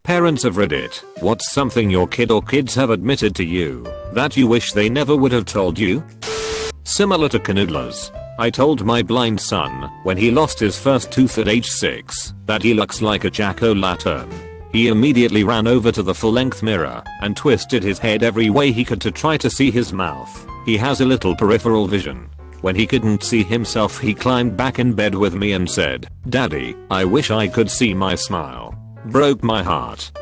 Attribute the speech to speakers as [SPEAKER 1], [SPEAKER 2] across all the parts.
[SPEAKER 1] Parents of Reddit, what's something your kid or kids have admitted to you that you wish they never would have told you? Similar to canoodlers, I told my blind son when he lost his first tooth at age 6 that he looks like a jack-o'-lantern. He immediately ran over to the full-length mirror and twisted his head every way he could to try to see his mouth. He has a little peripheral vision. When he couldn't see himself, he climbed back in bed with me and said, "Daddy, I wish I could see my smile." Broke my heart.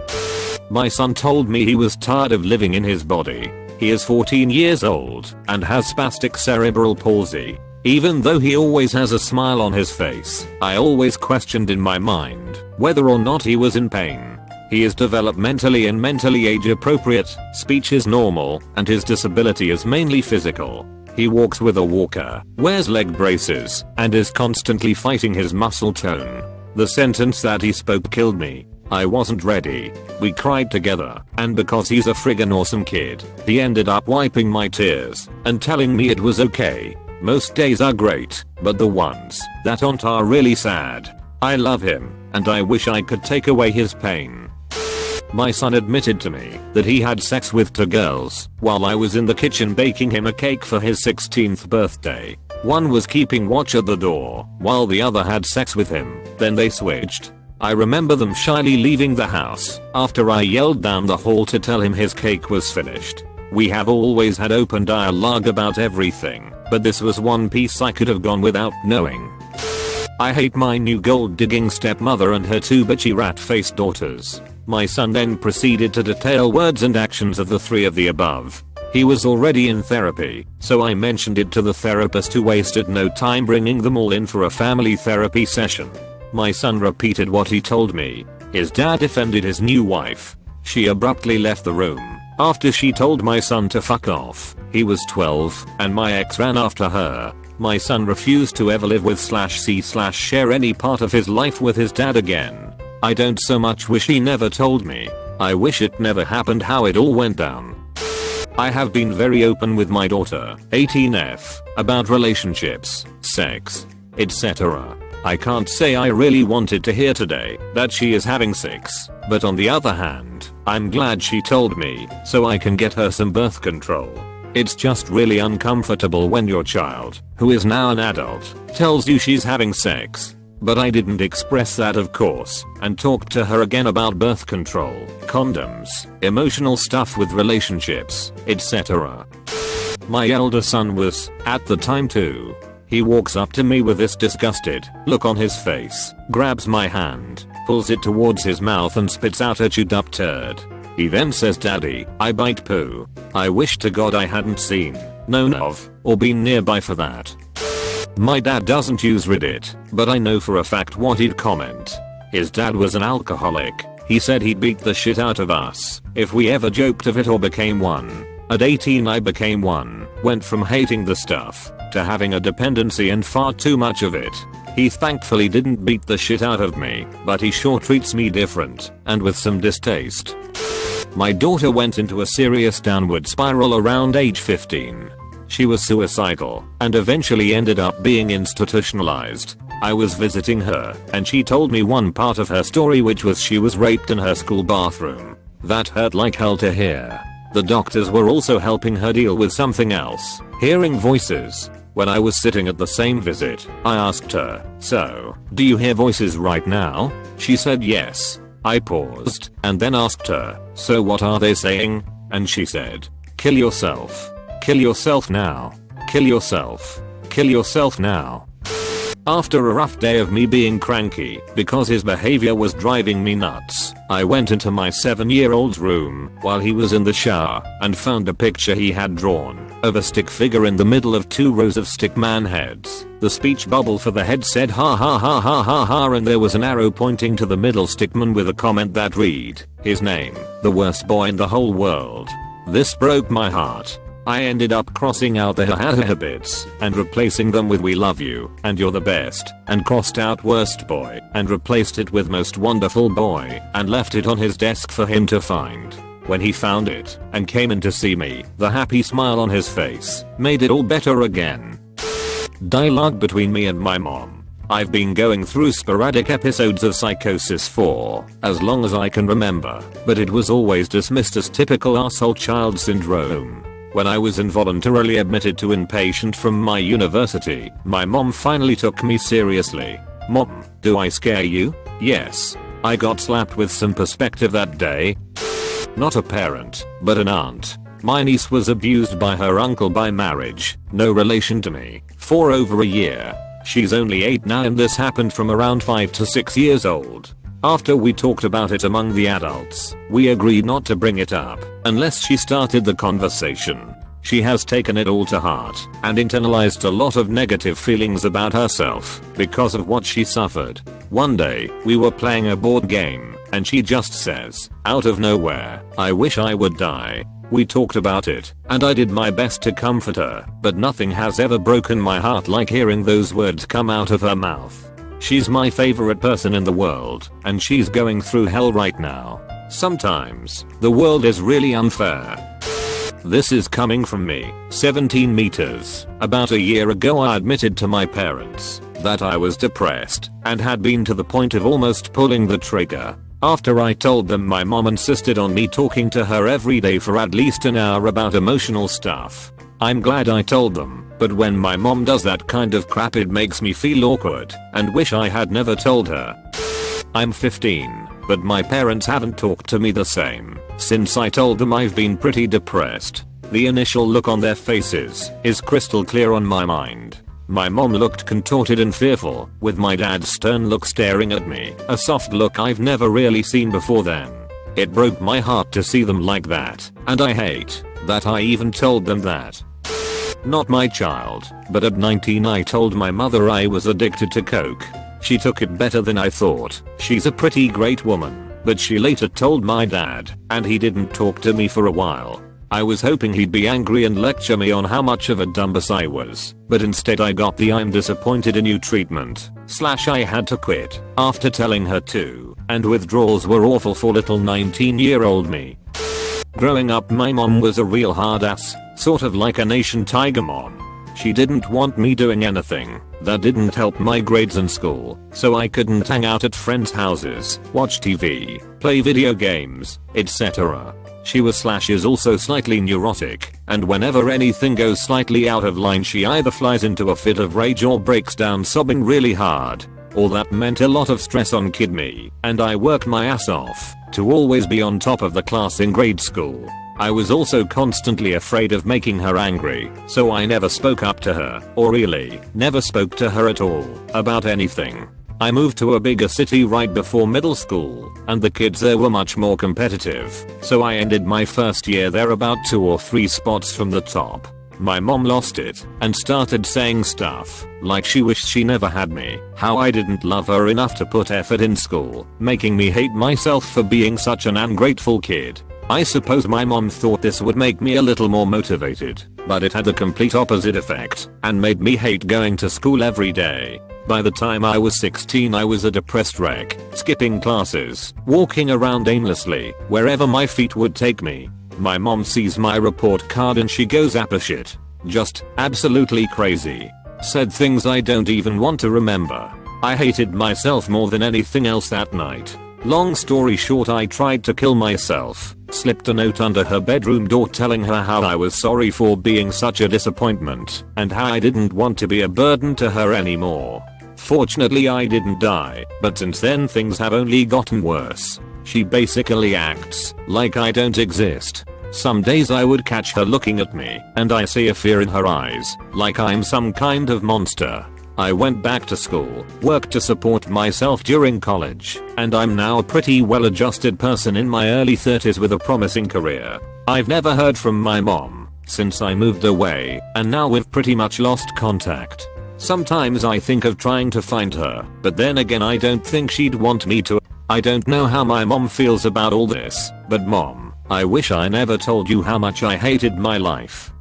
[SPEAKER 1] My son told me he was tired of living in his body. He is 14 years old and has spastic cerebral palsy. Even though he always has a smile on his face, I always questioned in my mind whether or not he was in pain. He is developmentally and mentally age appropriate, speech is normal, and his disability is mainly physical. He walks with a walker, wears leg braces, and is constantly fighting his muscle tone. The sentence that he spoke killed me. I wasn't ready. We cried together, and because he's a friggin' awesome kid, he ended up wiping my tears and telling me it was okay. Most days are great, but the ones that aren't are really sad. I love him, and I wish I could take away his pain. My son admitted to me that he had sex with 2 girls while I was in the kitchen baking him a cake for his 16th birthday. One was keeping watch at the door while the other had sex with him, then they switched. I remember them shyly leaving the house after I yelled down the hall to tell him his cake was finished. We have always had open dialogue about everything, but this was one piece I could have gone without knowing. I hate my new gold-digging stepmother and her 2 bitchy rat-faced daughters. My son then proceeded to detail words and actions of the 3 of the above. He was already in therapy, so I mentioned it to the therapist, who wasted no time bringing them all in for a family therapy session. My son repeated what he told me. His dad defended his new wife. She abruptly left the room after she told my son to fuck off. He was 12, and my ex ran after her. My son refused to ever live with /share any part of his life with his dad again. I don't so much wish he never told me. I wish it never happened how it all went down. I have been very open with my daughter, 18F, about relationships, sex, etc. I can't say I really wanted to hear today that she is having sex, but on the other hand, I'm glad she told me so I can get her some birth control. It's just really uncomfortable when your child, who is now an adult, tells you she's having sex. But I didn't express that, of course, and talked to her again about birth control, condoms, emotional stuff with relationships, etc. My elder son was, at the time too. He walks up to me with this disgusted look on his face, grabs my hand, pulls it towards his mouth and spits out a chewed up turd. He then says, "Daddy, I bite poo." I wish to God I hadn't seen, known of, or been nearby for that. My dad doesn't use Reddit, but I know for a fact what he'd comment. His dad was an alcoholic. He said he'd beat the shit out of us if we ever joked of it or became one. At 18 I became one, went from hating the stuff to having a dependency and far too much of it. He thankfully didn't beat the shit out of me, but he sure treats me different, and with some distaste. My daughter went into a serious downward spiral around age 15. She was suicidal and eventually ended up being institutionalized. I was visiting her and she told me one part of her story, which was she was raped in her school bathroom. That hurt like hell to hear. The doctors were also helping her deal with something else, hearing voices. When I was sitting at the same visit, I asked her, "So, do you hear voices right now?" She said yes. I paused and then asked her, "So what are they saying?" And she said, "Kill yourself. Kill yourself now. Kill yourself. Kill yourself now." After a rough day of me being cranky because his behavior was driving me nuts, I went into my 7-year-old's room while he was in the shower and found a picture he had drawn of a stick figure in the middle of 2 rows of stick man heads. The speech bubble for the head said ha ha ha ha ha ha, and there was an arrow pointing to the middle stickman with a comment that read, "His name, the worst boy in the whole world." This broke my heart. I ended up crossing out the ha bits and replacing them with "we love you" and "you're the best," and crossed out "worst boy" and replaced it with "most wonderful boy," and left it on his desk for him to find. When he found it and came in to see me, the happy smile on his face made it all better again. Dialogue between me and my mom. I've been going through sporadic episodes of psychosis for as long as I can remember, but it was always dismissed as typical arsehole child syndrome. When I was involuntarily admitted to inpatient from my university, my mom finally took me seriously. Mom, do I scare you? Yes. I got slapped with some perspective that day. Not a parent, but an aunt. My niece was abused by her uncle by marriage, no relation to me, for over a year. She's only 8 now and this happened from around 5 to 6 years old. After we talked about it among the adults, we agreed not to bring it up unless she started the conversation. She has taken it all to heart and internalized a lot of negative feelings about herself because of what she suffered. One day, we were playing a board game and she just says, out of nowhere, "I wish I would die." We talked about it, and I did my best to comfort her, but nothing has ever broken my heart like hearing those words come out of her mouth. She's my favorite person in the world, and she's going through hell right now. Sometimes, the world is really unfair. This is coming from me, 17 meters. About a year ago I admitted to my parents that I was depressed and had been to the point of almost pulling the trigger. After I told them, my mom insisted on me talking to her every day for at least an hour about emotional stuff. I'm glad I told them, but when my mom does that kind of crap it makes me feel awkward and wish I had never told her. I'm 15, but my parents haven't talked to me the same since I told them I've been pretty depressed. The initial look on their faces is crystal clear on my mind. My mom looked contorted and fearful, with my dad's stern look staring at me, a soft look I've never really seen before then. It broke my heart to see them like that, and I hate that I even told them that. Not my child, but at 19 I told my mother I was addicted to coke. She took it better than I thought. She's a pretty great woman, but she later told my dad, and he didn't talk to me for a while. I was hoping he'd be angry and lecture me on how much of a dumbass I was, but instead I got the "I'm disappointed in you" treatment, / I had to quit after telling her to, and withdrawals were awful for little 19-year-old me. Growing up my mom was a real hard ass, sort of like a nation tiger mom. She didn't want me doing anything that didn't help my grades in school, so I couldn't hang out at friends' houses, watch TV, play video games, etc. She was / is also slightly neurotic, and whenever anything goes slightly out of line she either flies into a fit of rage or breaks down sobbing really hard. All that meant a lot of stress on kid me, and I worked my ass off to always be on top of the class in grade school. I was also constantly afraid of making her angry, so I never spoke up to her, or really, never spoke to her at all, about anything. I moved to a bigger city right before middle school, and the kids there were much more competitive, so I ended my first year there about 2 or 3 spots from the top. My mom lost it and started saying stuff like she wished she never had me, how I didn't love her enough to put effort in school, making me hate myself for being such an ungrateful kid. I suppose my mom thought this would make me a little more motivated, but it had the complete opposite effect and made me hate going to school every day. By the time I was 16 I was a depressed wreck, skipping classes, walking around aimlessly, wherever my feet would take me. My mom sees my report card and she goes apeshit. Just absolutely crazy. Said things I don't even want to remember. I hated myself more than anything else that night. Long story short, I tried to kill myself, slipped a note under her bedroom door telling her how I was sorry for being such a disappointment and how I didn't want to be a burden to her anymore. Fortunately I didn't die, but since then things have only gotten worse. She basically acts like I don't exist. Some days I would catch her looking at me and I see a fear in her eyes, like I'm some kind of monster. I went back to school, worked to support myself during college, and I'm now a pretty well-adjusted person in my early 30s with a promising career. I've never heard from my mom since I moved away, and now we've pretty much lost contact. Sometimes I think of trying to find her, but then again I don't think she'd want me to. I don't know how my mom feels about all this, but mom, I wish I never told you how much I hated my life.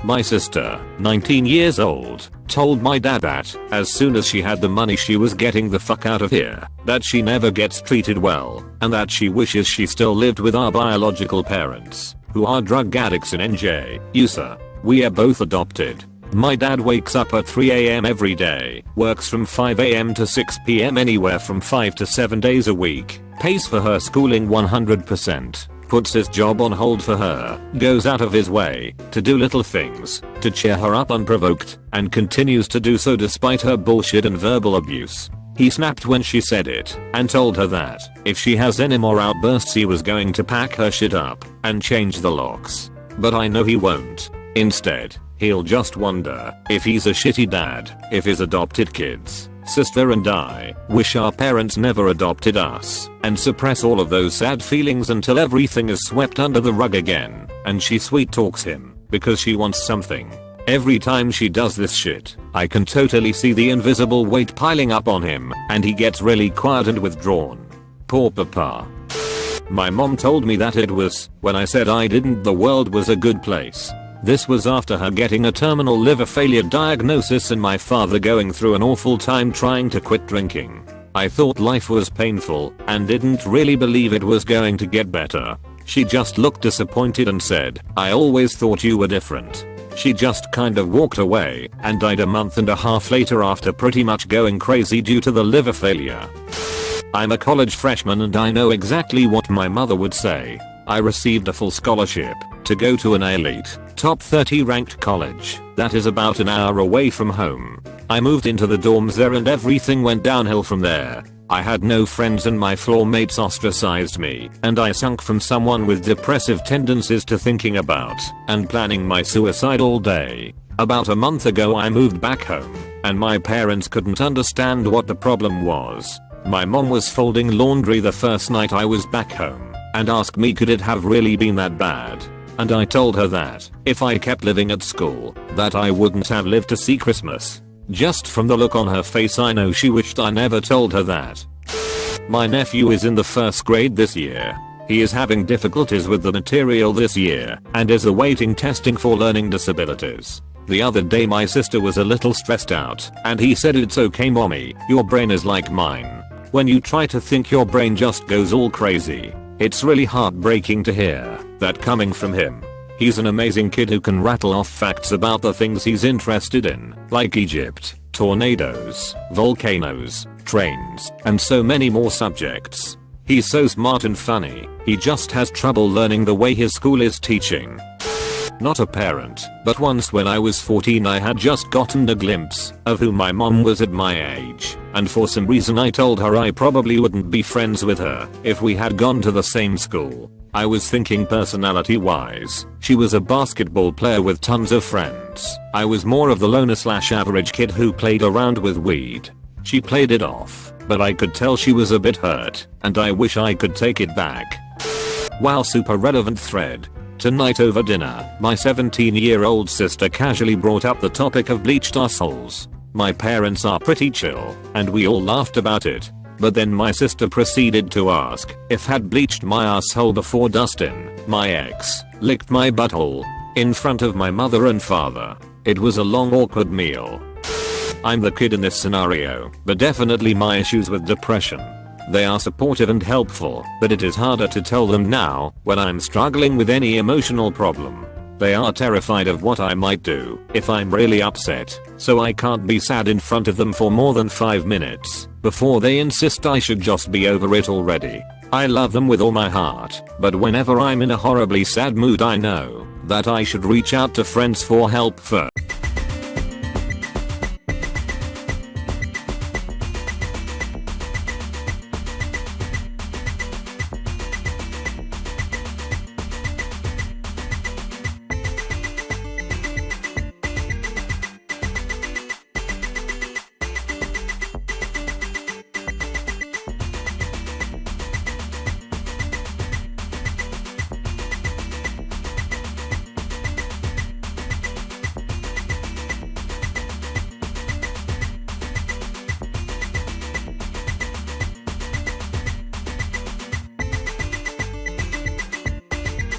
[SPEAKER 1] My sister, 19 years old, told my dad that, as soon as she had the money she was getting the fuck out of here, that she never gets treated well, and that she wishes she still lived with our biological parents, who are drug addicts in NJ, USA. We are both adopted. My dad wakes up at 3 AM every day, works from 5 AM to 6 PM anywhere from 5 to 7 days a week, pays for her schooling 100%, puts his job on hold for her, goes out of his way to do little things to cheer her up unprovoked, and continues to do so despite her bullshit and verbal abuse. He snapped when she said it and told her that if she has any more outbursts he was going to pack her shit up and change the locks. But I know he won't. Instead, he'll just wonder if he's a shitty dad, if his adopted kids, sister and I wish our parents never adopted us, and suppress all of those sad feelings until everything is swept under the rug again, and she sweet talks him because she wants something. Every time she does this shit, I can totally see the invisible weight piling up on him, and he gets really quiet and withdrawn. Poor papa. My mom told me that it was when I said I didn't the world was a good place. This was after her getting a terminal liver failure diagnosis and my father going through an awful time trying to quit drinking. I thought life was painful and didn't really believe it was going to get better. She just looked disappointed and said, "I always thought you were different." She just kind of walked away and died a month and a half later after pretty much going crazy due to the liver failure. I'm a college freshman and I know exactly what my mother would say. I received a full scholarship to go to an elite, top 30 ranked college that is about an hour away from home. I moved into the dorms there and everything went downhill from there. I had no friends and my floor mates ostracized me, and I sunk from someone with depressive tendencies to thinking about and planning my suicide all day. About a month ago I moved back home, and my parents couldn't understand what the problem was. My mom was folding laundry the first night I was back home, and asked me could it have really been that bad. And I told her that if I kept living at school, that I wouldn't have lived to see Christmas. Just from the look on her face I know she wished I never told her that. My nephew is in the first grade this year. He is having difficulties with the material this year and is awaiting testing for learning disabilities. The other day my sister was a little stressed out and he said, "It's okay mommy, your brain is like mine. When you try to think your brain just goes all crazy." It's really heartbreaking to hear that coming from him. He's an amazing kid who can rattle off facts about the things he's interested in, like Egypt, tornadoes, volcanoes, trains, and so many more subjects. He's so smart and funny, he just has trouble learning the way his school is teaching. Not a parent, but once when I was 14 I had just gotten a glimpse of who my mom was at my age, and for some reason I told her I probably wouldn't be friends with her if we had gone to the same school. I was thinking personality wise, she was a basketball player with tons of friends. I was more of the loner/average kid who played around with weed. She played it off, but I could tell she was a bit hurt, and I wish I could take it back. Wow, super relevant thread. Tonight over dinner, my 17-year-old sister casually brought up the topic of bleached assholes. My parents are pretty chill, and we all laughed about it. But then my sister proceeded to ask if had bleached my asshole before Dustin, my ex, licked my butthole in front of my mother and father. It was a long awkward meal. I'm the kid in this scenario, but definitely my issues with depression. They are supportive and helpful, but it is harder to tell them now when I'm struggling with any emotional problem. They are terrified of what I might do if I'm really upset, so I can't be sad in front of them for more than 5 minutes before they insist I should just be over it already. I love them with all my heart, but whenever I'm in a horribly sad mood I know that I should reach out to friends for help first.